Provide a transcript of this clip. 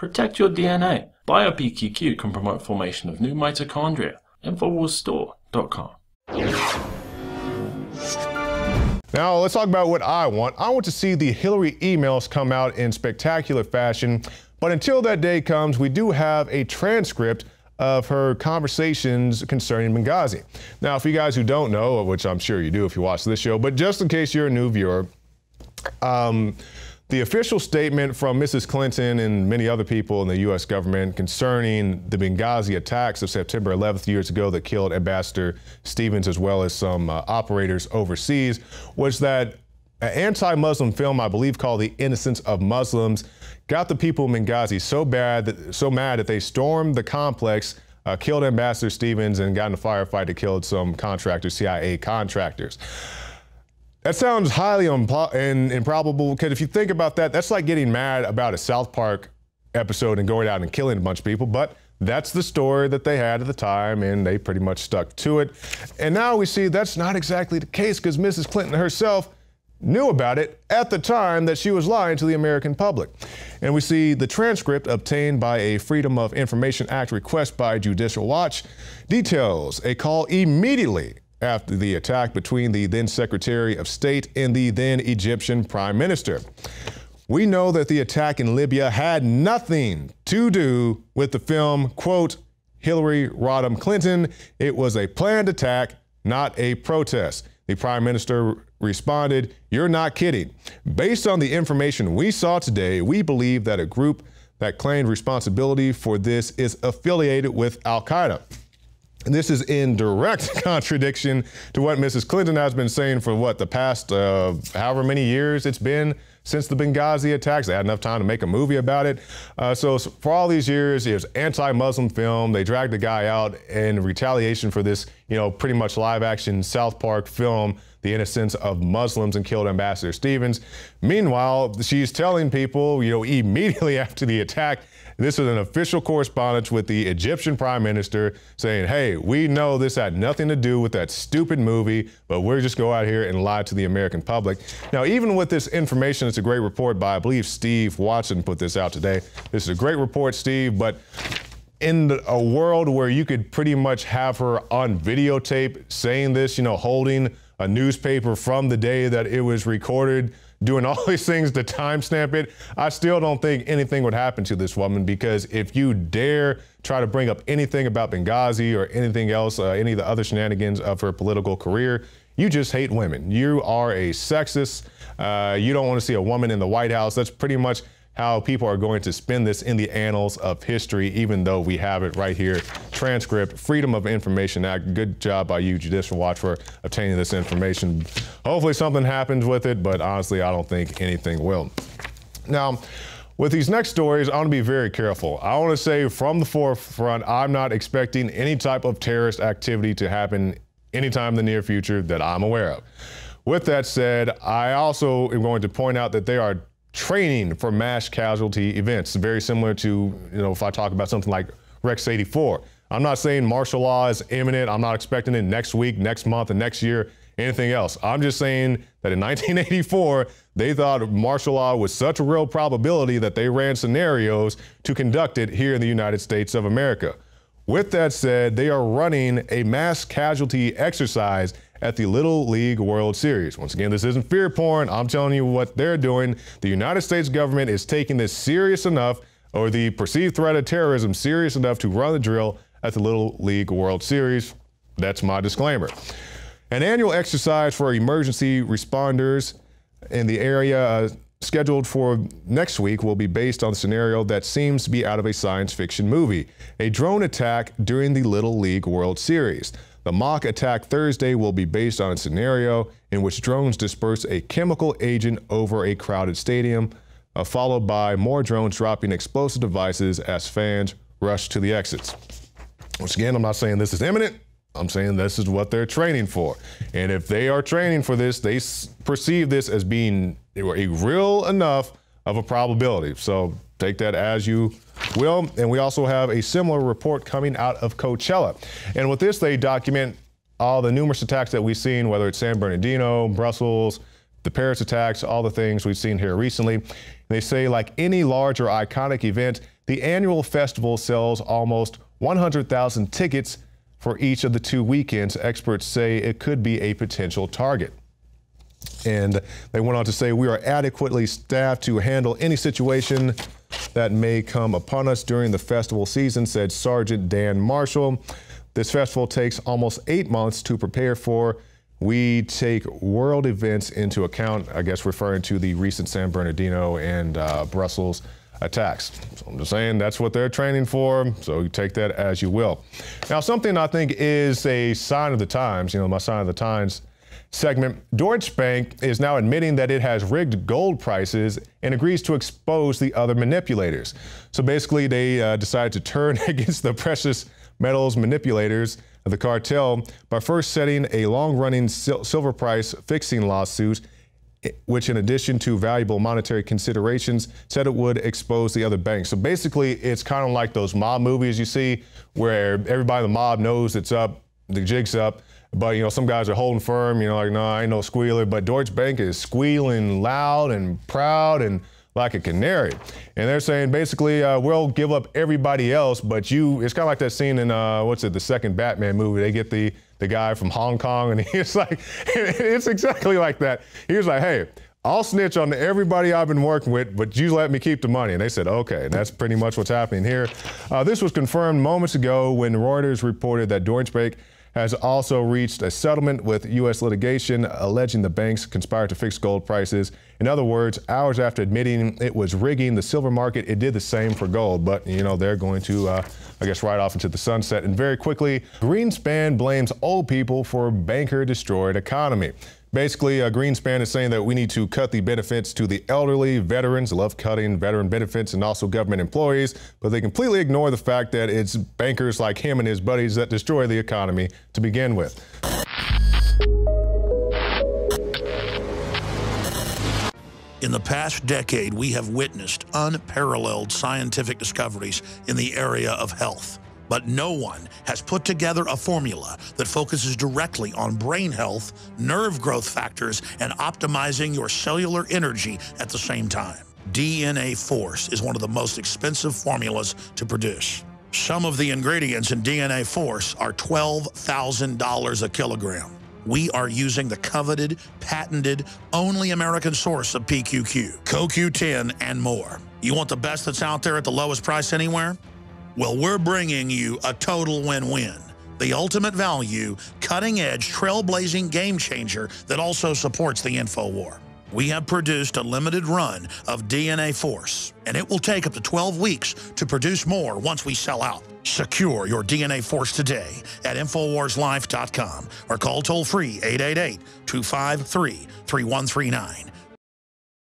Protect your DNA. BioPQQ can promote formation of new mitochondria. Infowarsstore.com. Now let's talk about what I want. I want to see the Hillary emails come out in spectacular fashion. But until that day comes, we do have a transcript of her conversations concerning Benghazi. Now, for you guys who don't know, which I'm sure you do if you watch this show, but just in case you're a new viewer, the official statement from Mrs. Clinton and many other people in the U.S. government concerning the Benghazi attacks of September 11th years ago that killed Ambassador Stevens as well as some operators overseas was that an anti-Muslim film, I believe called The Innocence of Muslims, got the people in Benghazi so mad that they stormed the complex, killed Ambassador Stevens, and got in a firefight that killed some contractors, CIA contractors. That sounds highly improbable, because if you think about that, that's like getting mad about a South Park episode and going out and killing a bunch of people, but that's the story that they had at the time, and they pretty much stuck to it. And now we see that's not exactly the case, because Mrs. Clinton herself knew about it at the time that she was lying to the American public. And we see the transcript obtained by a Freedom of Information Act request by Judicial Watch details a call immediately after the attack between the then Secretary of State and the then Egyptian Prime Minister. We know that the attack in Libya had nothing to do with the film, quote, Hillary Rodham Clinton. It was a planned attack, not a protest. The Prime Minister responded, "You're not kidding. Based on the information we saw today, we believe that a group that claimed responsibility for this is affiliated with Al-Qaeda." And this is in direct contradiction to what Mrs. Clinton has been saying for what, the past however many years it's been since the Benghazi attacks. They had enough time to make a movie about it. So for all these years, it was anti-Muslim film. They dragged the guy out in retaliation for this, pretty much live action South Park film, The Innocence of Muslims, and killed Ambassador Stevens. Meanwhile, she's telling people, immediately after the attack, this is an official correspondence with the Egyptian Prime Minister saying, hey, we know this had nothing to do with that stupid movie, but we're just go out here and lie to the American public. Now, even with this information, it's a great report by, I believe, Steve Watson put this out today. This is a great report, Steve, but in a world where you could pretty much have her on videotape saying this, holding a newspaper from the day that it was recorded, doing all these things to timestamp it, I still don't think anything would happen to this woman, because if you dare try to bring up anything about Benghazi or anything else, any of the other shenanigans of her political career, you just hate women. You are a sexist. You don't want to see a woman in the White House. That's pretty much how people are going to spin this in the annals of history, even though we have it right here. Transcript, Freedom of Information Act. Good job by you, Judicial Watch, for obtaining this information. Hopefully something happens with it, but honestly, I don't think anything will. Now, with these next stories, I want to be very careful. I want to say from the forefront, I'm not expecting any type of terrorist activity to happen anytime in the near future that I'm aware of. With that said, I also am going to point out that they are training for mass casualty events, very similar to, if I talk about something like Rex 84. I'm not saying martial law is imminent. I'm not expecting it next week, next month, and next year, anything else. I'm just saying that in 1984, they thought martial law was such a real probability that they ran scenarios to conduct it here in the United States of America. With that said, they are running a mass casualty exercise at the Little League World Series. Once again, this isn't fear porn. I'm telling you what they're doing. The United States government is taking this serious enough, or the perceived threat of terrorism serious enough, to run the drill at the Little League World Series. That's my disclaimer. An annual exercise for emergency responders in the area scheduled for next week will be based on a scenario that seems to be out of a science fiction movie: a drone attack during the Little League World Series. The mock attack Thursday will be based on a scenario in which drones disperse a chemical agent over a crowded stadium, followed by more drones dropping explosive devices as fans rush to the exits. Once again, I'm not saying this is imminent. I'm saying this is what they're training for. And if they are training for this, they perceive this as being a real enough of a probability. So take that as you will. And we also have a similar report coming out of Coachella. And with this, they document all the numerous attacks that we've seen, whether it's San Bernardino, Brussels, the Paris attacks, all the things we've seen here recently. They say, like any large or iconic event, the annual festival sells almost 100,000 tickets for each of the 2 weekends. Experts say it could be a potential target. And they went on to say, we are adequately staffed to handle any situation that may come upon us during the festival season, said Sergeant Dan Marshall. This festival takes almost 8 months to prepare for. We take world events into account, I guess referring to the recent San Bernardino and Brussels attacks. So I'm just saying that's what they're training for, so you take that as you will. Now, something I think is a sign of the times, my sign of the times segment, Deutsche Bank is now admitting that it has rigged gold prices and agrees to expose the other manipulators. So basically, they decided to turn against the precious metals manipulators of the cartel by first setting a long-running silver price fixing lawsuit, which in addition to valuable monetary considerations, said it would expose the other banks. So basically, it's kind of like those mob movies you see where everybody in the mob knows it's up, the jig's up, but some guys are holding firm, like, no, I ain't no squealer, but Deutsche Bank is squealing loud and proud and like a canary. And they're saying basically, we'll give up everybody else, but it's kind of like that scene in, the second Batman movie. They get the guy from Hong Kong, and he's like, it's exactly like that. He was like, hey, I'll snitch on everybody I've been working with, but you let me keep the money. And they said, okay, and that's pretty much what's happening here. This was confirmed moments ago when Reuters reported that Deutsche Bank has also reached a settlement with U.S. litigation alleging the banks conspired to fix gold prices. In other words, hours after admitting it was rigging the silver market, it did the same for gold. But, they're going to, ride off into the sunset. And very quickly, Greenspan blames old people for banker-destroyed economy. Basically, Greenspan is saying that we need to cut the benefits to the elderly, veterans. I love cutting veteran benefits, and also government employees, but they completely ignore the fact that it's bankers like him and his buddies that destroy the economy to begin with. In the past decade, we have witnessed unparalleled scientific discoveries in the area of health. But no one has put together a formula that focuses directly on brain health, nerve growth factors, and optimizing your cellular energy at the same time. DNA Force is one of the most expensive formulas to produce. Some of the ingredients in DNA Force are $12,000 a kilogram. We are using the coveted, patented, only American source of PQQ, CoQ10, and more. You want the best that's out there at the lowest price anywhere? Well, we're bringing you a total win-win. The ultimate value, cutting-edge, trailblazing game changer that also supports the Infowars. We have produced a limited run of DNA Force, and it will take up to 12 weeks to produce more once we sell out. Secure your DNA Force today at InfoWarsLife.com or call toll-free 888-253-3139.